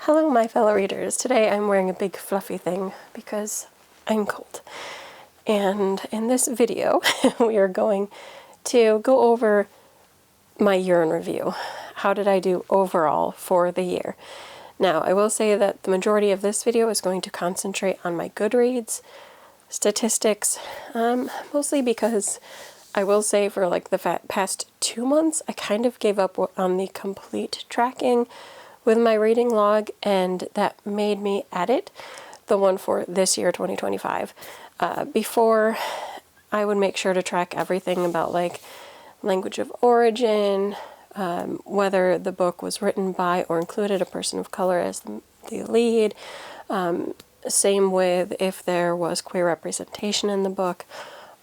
Hello, my fellow readers. Today I'm wearing a big fluffy thing because I'm cold. And in this video, we are going to go over my year in review. How did I do overall for the year? Now, I will say that the majority of this video is going to concentrate on my Goodreads statistics, mostly because I will say for like the past 2 months, I kind of gave up on the complete tracking with my reading log, and that made me edit the one for this year, 2025. Before, I would make sure to track everything about like language of origin, whether the book was written by or included a person of color as the lead, same with if there was queer representation in the book,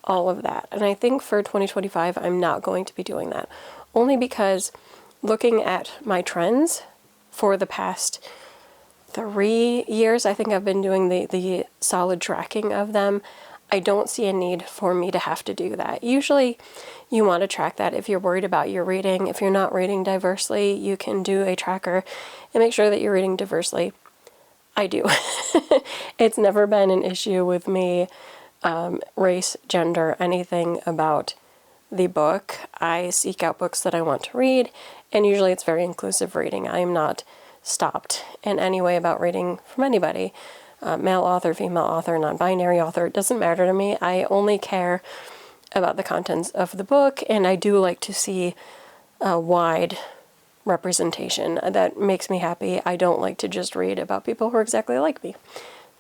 all of that. And I think for 2025, I'm not going to be doing that, only because looking at my trends for the past 3 years, I think I've been doing the solid tracking of them. I don't see a need for me to have to do that. Usually you want to track that if you're worried about your reading. If you're not reading diversely, you can do a tracker and make sure that you're reading diversely. I do. It's never been an issue with me, race, gender, anything about the book. I seek out books that I want to read, and usually it's very inclusive reading. I am not stopped in any way about reading from anybody. Male author, female author, non-binary author, it doesn't matter to me. I only care about the contents of the book, and I do like to see a wide representation. That makes me happy. I don't like to just read about people who are exactly like me.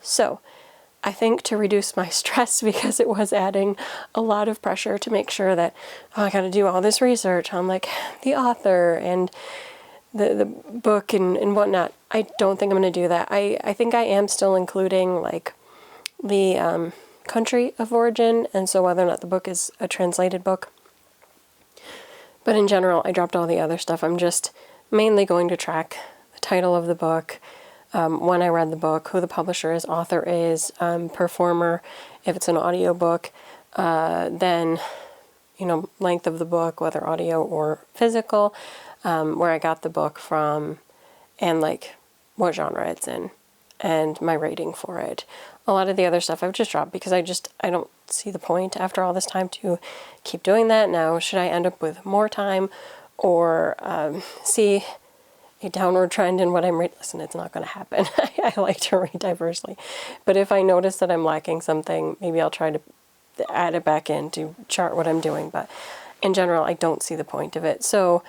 So I think to reduce my stress, because it was adding a lot of pressure to make sure that, oh, I got to do all this research on like the author and the book and whatnot. I don't think I'm going to do that. I think I am still including like the country of origin, and so whether or not the book is a translated book. But in general, I dropped all the other stuff. I'm just mainly going to track the title of the book, when I read the book, who the publisher is, author is, performer, if it's an audio book, then, length of the book, whether audio or physical, where I got the book from, and like what genre it's in, and my rating for it. A lot of the other stuff I've just dropped because I don't see the point after all this time to keep doing that. Now, should I end up with more time or see a downward trend in what I'm reading? Listen, it's not going to happen. I like to read diversely. But if I notice that I'm lacking something, maybe I'll try to add it back in to chart what I'm doing. But in general, I don't see the point of it. So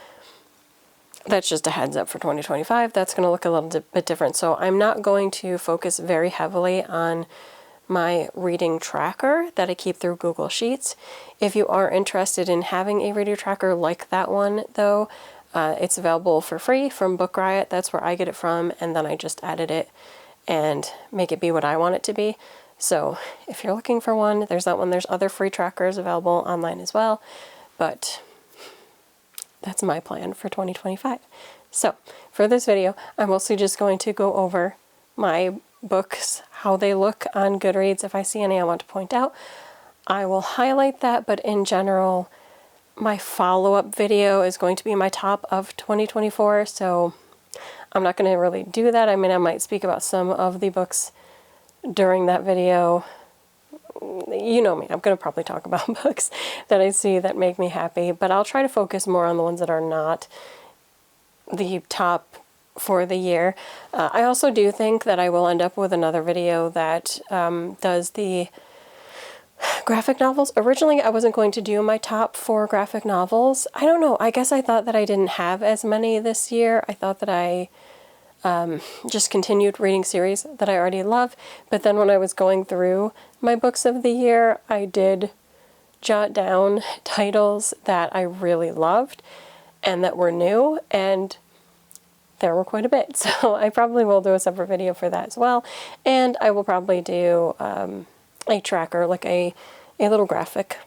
that's just a heads up for 2025. That's going to look a little bit different. So I'm not going to focus very heavily on my reading tracker that I keep through Google Sheets. If you are interested in having a reader tracker like that one, though, it's available for free from Book Riot. That's where I get it from, and then I just edit it and make it be what I want it to be. So if you're looking for one, there's that one. There's other free trackers available online as well, but that's my plan for 2025. So for this video, I'm mostly just going to go over my books, how they look on Goodreads. If I see any I want to point out, I will highlight that, but in general, my follow-up video is going to be my top of 2024, so I'm not going to really do that. I mean, I might speak about some of the books during that video. You know me, I'm going to probably talk about books that I see that make me happy, but I'll try to focus more on the ones that are not the top for the year. I also do think that I will end up with another video that does the graphic novels. Originally, I wasn't going to do my top 4 graphic novels. I don't know. I guess I thought that I didn't have as many this year. I thought that I just continued reading series that I already love. But then when I was going through my books of the year, I did jot down titles that I really loved and that were new, and there were quite a bit. So I probably will do a separate video for that as well. And I will probably do a tracker, like a little graphic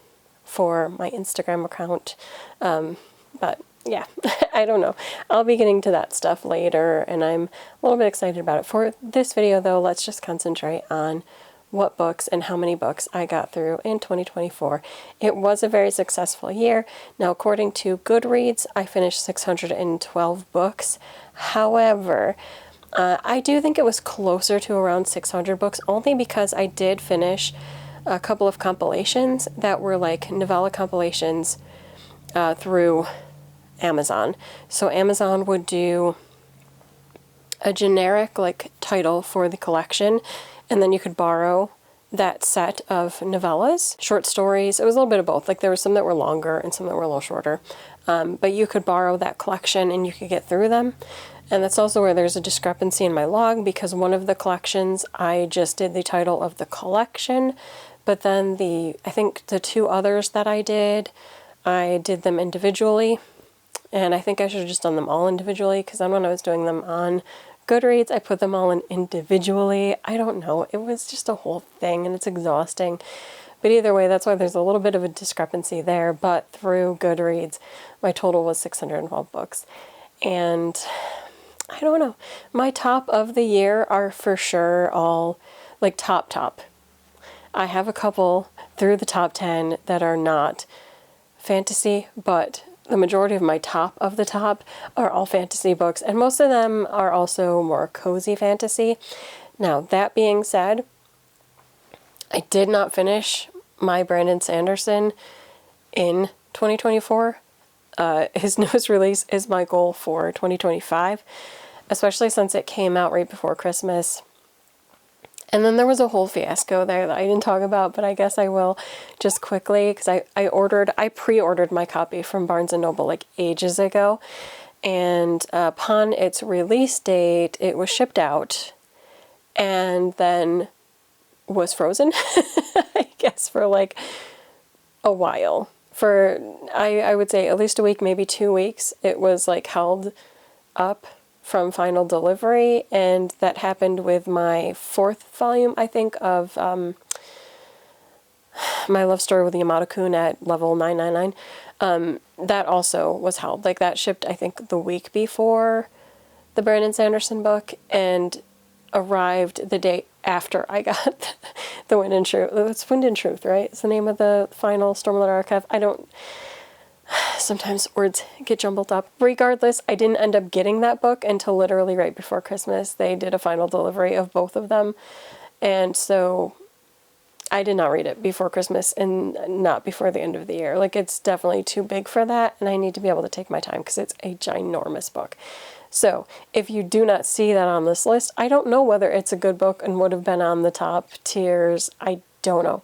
for my Instagram account. But yeah, I don't know. I'll be getting to that stuff later, and I'm a little bit excited about it. For this video, though, let's just concentrate on what books and how many books I got through in 2024. It was a very successful year. Now, according to Goodreads, I finished 612 books. However, I do think it was closer to around 600 books, only because I did finish a couple of compilations that were like novella compilations through Amazon. So Amazon would do a generic like title for the collection, and then you could borrow that set of novellas, short stories. It was a little bit of both. Like there were some that were longer and some that were a little shorter. But you could borrow that collection and you could get through them. And that's also where there's a discrepancy in my log, because one of the collections, I just did the title of the collection, but then I think the two others that I did them individually. And I think I should have just done them all individually, because then when I was doing them on Goodreads, I put them all in individually. I don't know. It was just a whole thing, and it's exhausting. But either way, that's why there's a little bit of a discrepancy there. But through Goodreads, my total was 612 books. And I don't know. My top of the year are for sure all like top. I have a couple through the top 10 that are not fantasy, but the majority of my top of the top are all fantasy books, and most of them are also more cozy fantasy. Now, that being said, I did not finish my Brandon Sanderson in 2024. His newest release is my goal for 2025, especially since it came out right before Christmas. And then there was a whole fiasco there that I didn't talk about, but I guess I will just quickly, because I pre-ordered my copy from Barnes & Noble like ages ago, and upon its release date, it was shipped out, and then was frozen, I guess, for like a while. For, I would say at least a week, maybe 2 weeks, it was like held up from final delivery, and that happened with my 4th volume, I think, of My Love Story with the Yamato-kun at level 999. That also was held. Like, that shipped, I think, the week before the Brandon Sanderson book, and arrived the day after I got the Wind and Truth. It's Wind and Truth, right? It's the name of the final Stormlight Archive. Sometimes words get jumbled up. Regardless, I didn't end up getting that book until literally right before Christmas. They did a final delivery of both of them. And so I did not read it before Christmas and not before the end of the year. Like, it's definitely too big for that, and I need to be able to take my time because it's a ginormous book. So if you do not see that on this list, I don't know whether it's a good book and would have been on the top tiers. I don't know.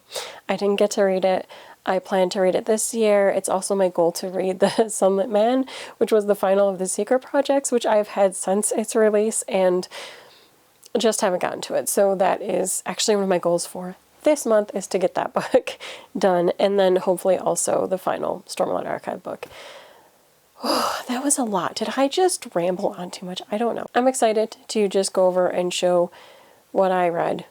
I didn't get to read it. I plan to read it this year. It's also my goal to read The Sunlit Man, which was the final of the Secret Projects, which I've had since its release and just haven't gotten to it. So that is actually one of my goals for this month, is to get that book done, and then hopefully also the final Stormlight Archive book. Oh, that was a lot. Did I just ramble on too much? I don't know. I'm excited to just go over and show what I read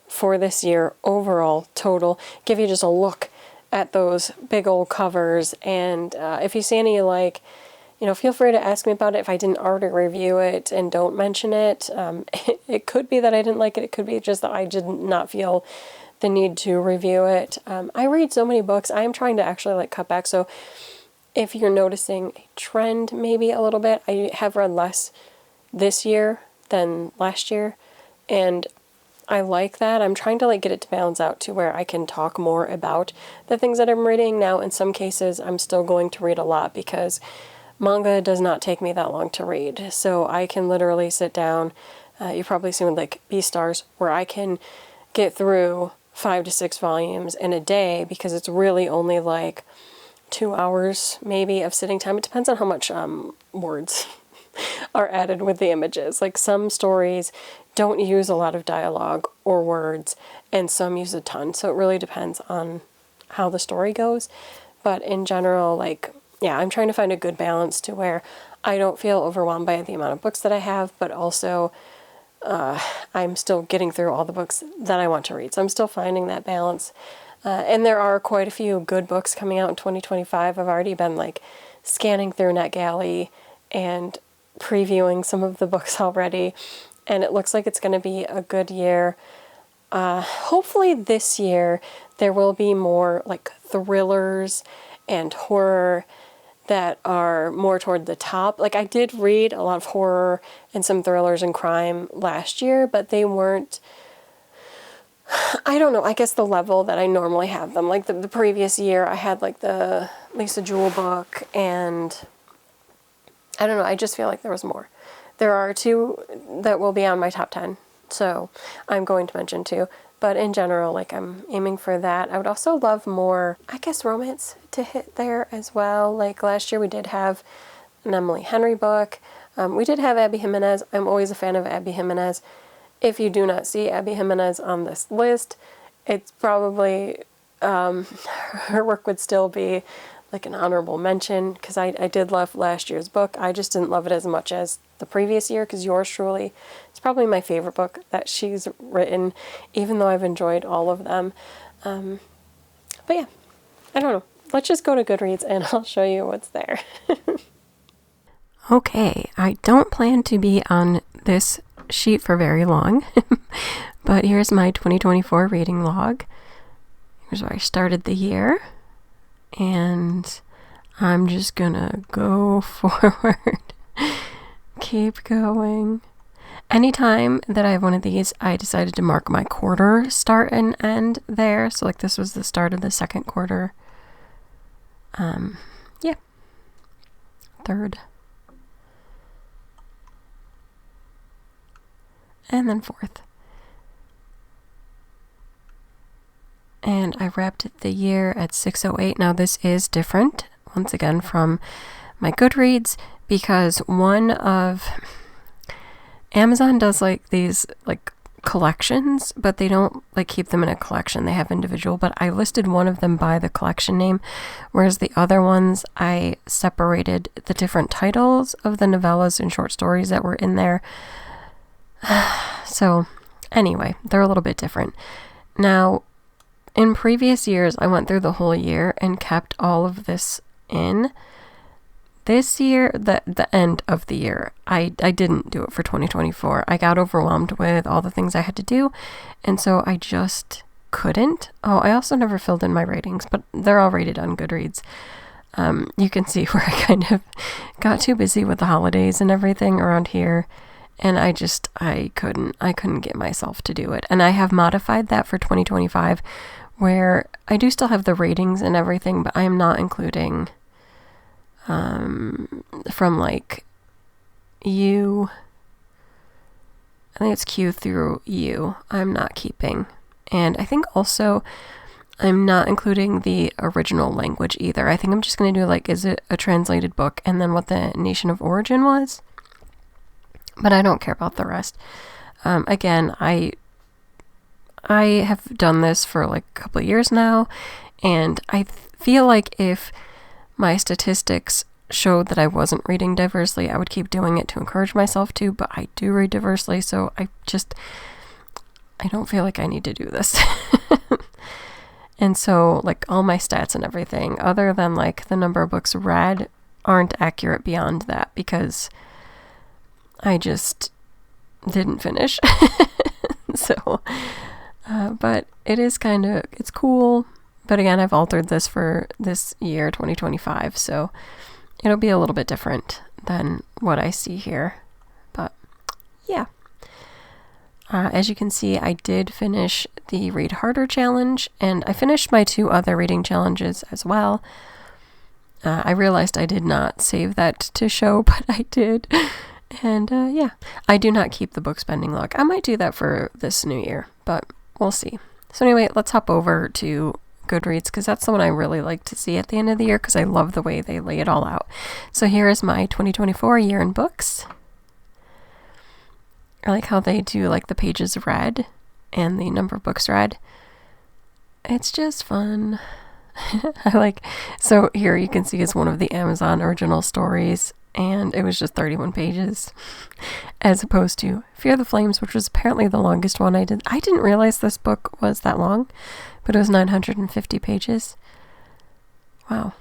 for this year overall total, give you just a look at those big old covers, and if you see any you like, feel free to ask me about it if I didn't already review it, and don't mention it. It could be that I didn't like it. It could be just that I did not feel the need to review it. I read so many books. I am trying to actually cut back. So if you're noticing a trend maybe a little bit, I have read less this year than last year, and I like that. I'm trying to get it to balance out to where I can talk more about the things that I'm reading. Now, in some cases, I'm still going to read a lot because manga does not take me that long to read. So I can literally sit down, you've probably seen with Beastars, where I can get through 5 to 6 volumes in a day because it's really only 2 hours maybe of sitting time. It depends on how much words are added with the images. Some stories don't use a lot of dialogue or words, and some use a ton. So it really depends on how the story goes. But in general, I'm trying to find a good balance to where I don't feel overwhelmed by the amount of books that I have, but also I'm still getting through all the books that I want to read. So I'm still finding that balance. And there are quite a few good books coming out in 2025. I've already been scanning through NetGalley and previewing some of the books already, and it looks like it's going to be a good year. Hopefully this year there will be more thrillers and horror that are more toward the top. Like, I did read a lot of horror and some thrillers and crime last year, but they weren't, I don't know, I guess the level that I normally have them. Like, the previous year, I had, like, the Lisa Jewell book, and I don't know, I just feel like there was more. There are 2 that will be on my top 10, so I'm going to mention 2. But in general, like, I'm aiming for that. I would also love more, I guess, romance to hit there as well. Like, last year we did have an Emily Henry book. We did have Abby Jimenez. I'm always a fan of Abby Jimenez. If you do not see Abby Jimenez on this list, it's probably, her work would still be like an honorable mention, because I did love last year's book. I just didn't love it as much as the previous year, because Yours Truly is probably my favorite book that she's written, even though I've enjoyed all of them. But yeah, I don't know. Let's just go to Goodreads and I'll show you what's there. Okay, I don't plan to be on this sheet for very long, but here's my 2024 reading log. Here's where I started the year. And I'm just gonna go forward. Keep going. Anytime that I have one of these, I decided to mark my quarter start and end there. So, like, this was the start of the second quarter. Yeah. Third. And then fourth. And I wrapped the year at 6:08. Now, this is different, once again, from my Goodreads, because Amazon does, like, these, like, collections, but they don't, like, keep them in a collection. They have individual, but I listed one of them by the collection name, whereas the other ones, I separated the different titles of the novellas and short stories that were in there. So, anyway, they're a little bit different. Now, in previous years, I went through the whole year and kept all of this in. This year, the end of the year, I didn't do it for 2024. I got overwhelmed with all the things I had to do, and so I just couldn't. Oh, I also never filled in my ratings, but they're all rated on Goodreads. You can see where I kind of got too busy with the holidays and everything around here, and I couldn't get myself to do it. And I have modified that for 2025, where I do still have the ratings and everything, but I am not including from, like, U, I think it's Q through U, I'm not keeping. And I think also I'm not including the original language either. I think I'm just going to do, like, is it a translated book, and then what the nation of origin was. But I don't care about the rest. Again, I have done this for, like, a couple of years now, and I feel like if my statistics showed that I wasn't reading diversely, I would keep doing it to encourage myself to, but I do read diversely, so I don't feel like I need to do this. And so, like, all my stats and everything, other than, like, the number of books read, aren't accurate beyond that, because I just didn't finish. So, but it is it's cool. But again, I've altered this for this year, 2025, so it'll be a little bit different than what I see here. But yeah. As you can see, I did finish the Read Harder challenge, and I finished my 2 other reading challenges as well. I realized I did not save that to show, but I did. And yeah, I do not keep the book spending log. I might do that for this new year, but we'll see. So anyway, let's hop over to Goodreads, because that's the one I really like to see at the end of the year, because I love the way they lay it all out. So here is my 2024 year in books. I like how they do, like, the pages read and the number of books read. It's just fun. So here you can see is one of the Amazon original stories, and it was just 31 pages, as opposed to Fear the Flames, which was apparently the longest one I did. I didn't realize this book was that long, but it was 950 pages. Wow.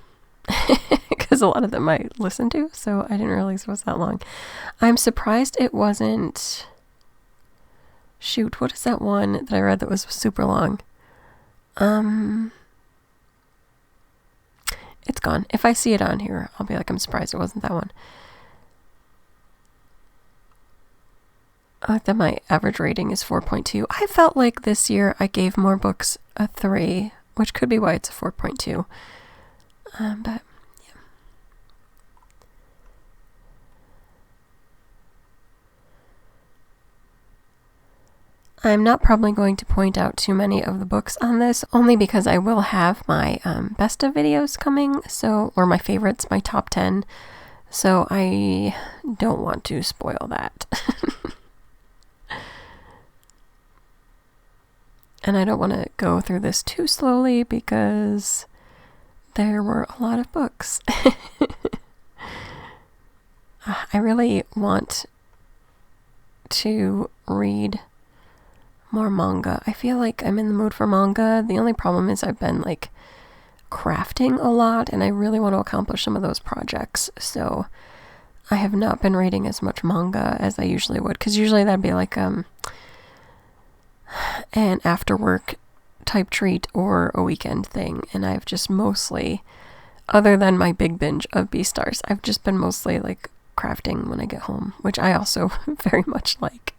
Because a lot of them I listened to, so I didn't realize it was that long. I'm surprised it wasn't... Shoot, what is that one that I read that was super long? it's gone. If I see it on here, I'll be like, I'm surprised it wasn't that one. I like that my average rating is 4.2. I felt like this year I gave more books a 3, which could be why it's a 4.2. But yeah. I'm not probably going to point out too many of the books on this, only because I will have my best of videos coming, or my favorites, my top 10. So I don't want to spoil that. And I don't want to go through this too slowly because there were a lot of books. I really want to read more manga. I feel like I'm in the mood for manga. The only problem is I've been like crafting a lot and I really want to accomplish some of those projects. So I have not been reading as much manga as I usually would, because usually that'd be like an after work type treat or a weekend thing, and I've just mostly, other than my big binge of Beastars, I've just been mostly like crafting when I get home, which I also very much like.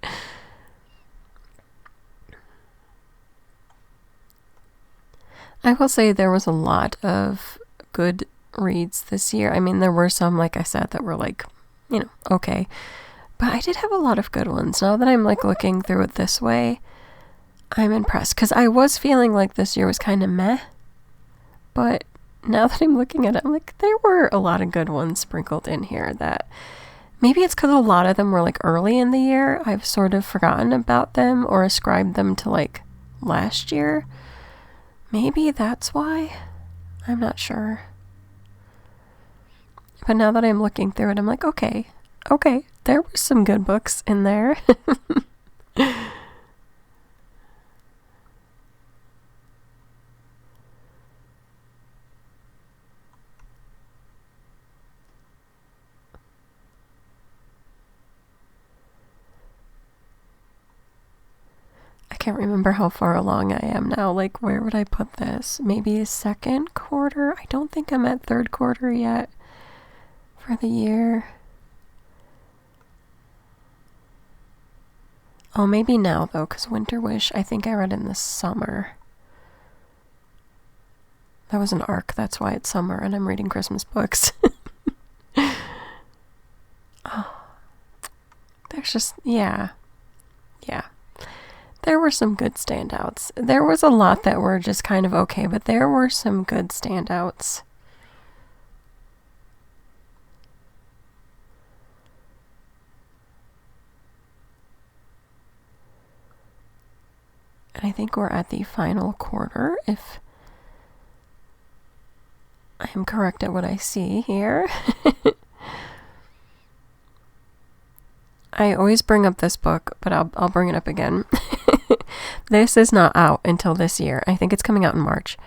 I will say there was a lot of good reads this year. I mean, there were some, like I said, that were like, okay, but I did have a lot of good ones. Now that I'm like looking through it this way, I'm impressed, because I was feeling like this year was kind of meh, but now that I'm looking at it, I'm like, there were a lot of good ones sprinkled in here that maybe it's because a lot of them were like early in the year. I've sort of forgotten about them or ascribed them to like last year. Maybe that's why. I'm not sure. But now that I'm looking through it, I'm like, okay, there were some good books in there. I can't remember how far along I am now. Like, where would I put this? Maybe second quarter? I don't think I'm at third quarter yet for the year. Oh, maybe now, though, because Winter Wish, I think I read in the summer. That was an arc, that's why it's summer, and I'm reading Christmas books. Oh, there's just, yeah. There were some good standouts. There was a lot that were just kind of okay, but there were some good standouts. And I think we're at the final quarter, if I am correct at what I see here. I always bring up this book, but I'll bring it up again. This is not out until this year. I think it's coming out in March.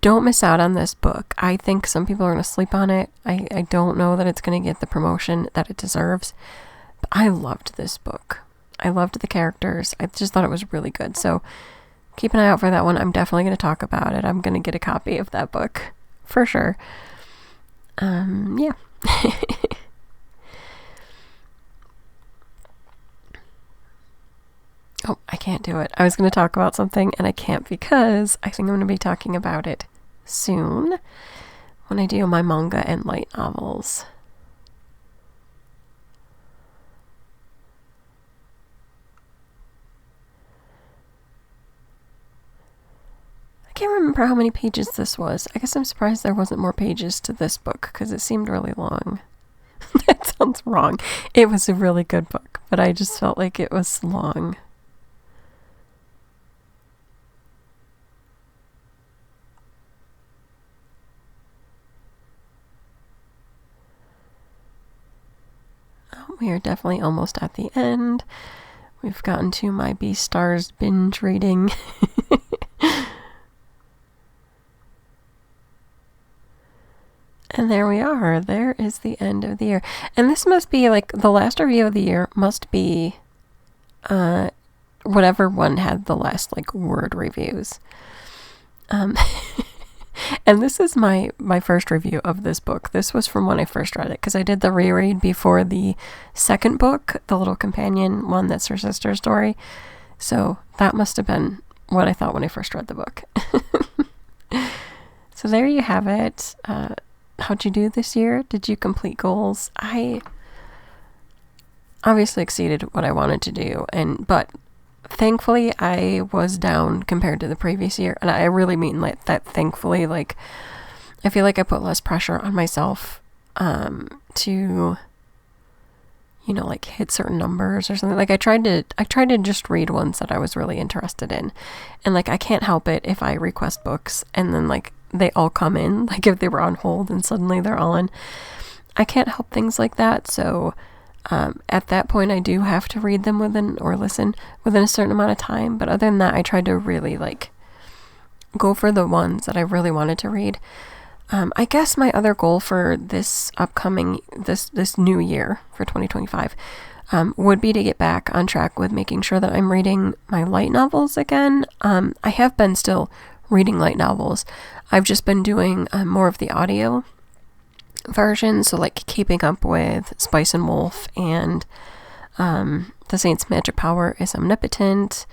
Don't miss out on this book. I think some people are going to sleep on it. I don't know that it's going to get the promotion that it deserves. But I loved this book. I loved the characters. I just thought it was really good. So keep an eye out for that one. I'm definitely going to talk about it. I'm going to get a copy of that book for sure. Yeah. Oh, I can't do it. I was going to talk about something and I can't, because I think I'm going to be talking about it soon when I do my manga and light novels. I can't remember how many pages this was. I guess I'm surprised there wasn't more pages to this book, because it seemed really long. That sounds wrong. It was a really good book, but I just felt like it was long. We are definitely almost at the end. We've gotten to my Beastars binge reading. And there we are. There is the end of the year. And this must be like the last review of the year must be whatever one had the last like word reviews. And this is my first review of this book. This was from when I first read it, because I did the reread before the second book, the little companion one that's her sister's story. So that must have been what I thought when I first read the book. So there you have it. How'd you do this year? Did you complete goals? I obviously exceeded what I wanted to do, but thankfully I was down compared to the previous year, and I really mean like that thankfully. Like, I feel like I put less pressure on myself to, you know, like hit certain numbers or something. Like I tried to just read ones that I was really interested in, and like I can't help it if I request books and then like they all come in, like if they were on hold and suddenly they're on. I can't help things like that. So at that point I do have to read them listen within a certain amount of time. But other than that, I tried to really like go for the ones that I really wanted to read. I guess my other goal for this upcoming, this new year for 2025, would be to get back on track with making sure that I'm reading my light novels again. I have been still reading light novels. I've just been doing more of the audio version, so like keeping up with Spice and Wolf and The Saint's Magic Power is Omnipotent.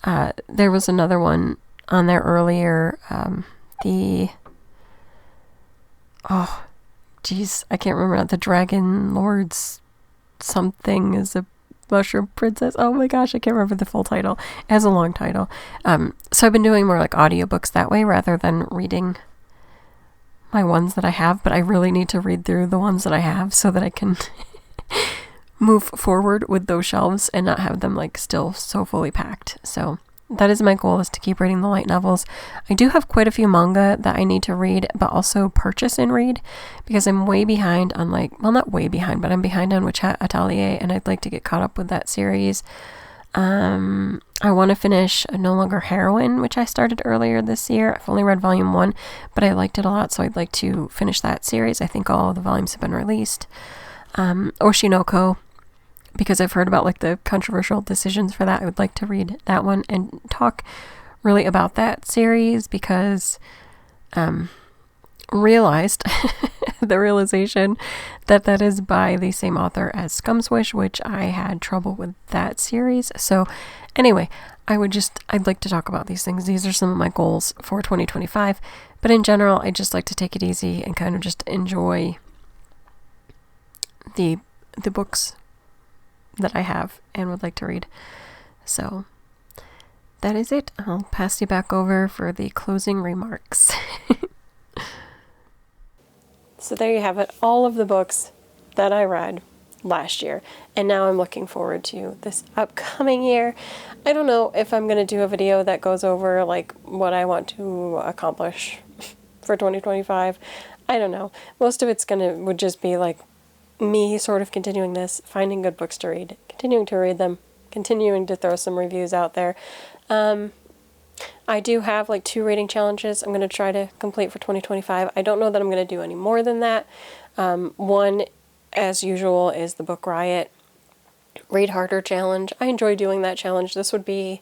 There was another one on there earlier, I can't remember, the Dragon Lord's something is a mushroom princess. Oh my gosh, I can't remember the full title. It has a long title. So I've been doing more like audiobooks that way rather than reading my ones that I have, but I really need to read through the ones that I have so that I can move forward with those shelves and not have them like still so fully packed. So that is my goal, is to keep reading the light novels. I do have quite a few manga that I need to read, but also purchase and read, because I'm way behind on not way behind, but I'm behind on Witch Hat Atelier, and I'd like to get caught up with that series. I want to finish No Longer Heroine, which I started earlier this year. I've only read volume 1, but I liked it a lot, so I'd like to finish that series. I think all the volumes have been released. Oshinoko, because I've heard about like the controversial decisions for that. I would like to read that one and talk really about that series, because realized the realization that is by the same author as Scumswish, which I had trouble with that series. So anyway, I'd like to talk about these things. These are some of my goals for 2025, but in general, I just like to take it easy and kind of just enjoy the books that I have and would like to read. So that is it. I'll pass you back over for the closing remarks. So there you have it, all of the books that I read last year, and now I'm looking forward to this upcoming year. I don't know if I'm going to do a video that goes over like what I want to accomplish for 2025. I don't know. Most of it's would just be like me sort of continuing this, finding good books to read, continuing to read them, continuing to throw some reviews out there. I do have like 2 reading challenges I'm going to try to complete for 2025. I don't know that I'm going to do any more than that. One, as usual, is the Book Riot Read Harder challenge. I enjoy doing that challenge. This would be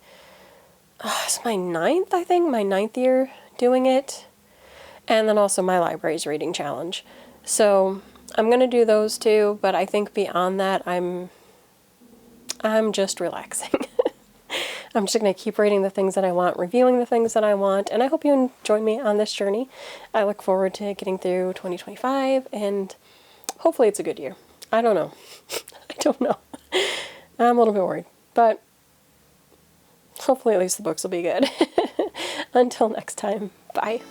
it's my 9th year doing it. And then also my library's reading challenge. So I'm going to do those 2, but I think beyond that, I'm just relaxing. I'm just going to keep reading the things that I want, reviewing the things that I want, and I hope you join me on this journey. I look forward to getting through 2025, and hopefully it's a good year. I don't know. I don't know. I'm a little bit worried, but hopefully at least the books will be good. Until next time, bye.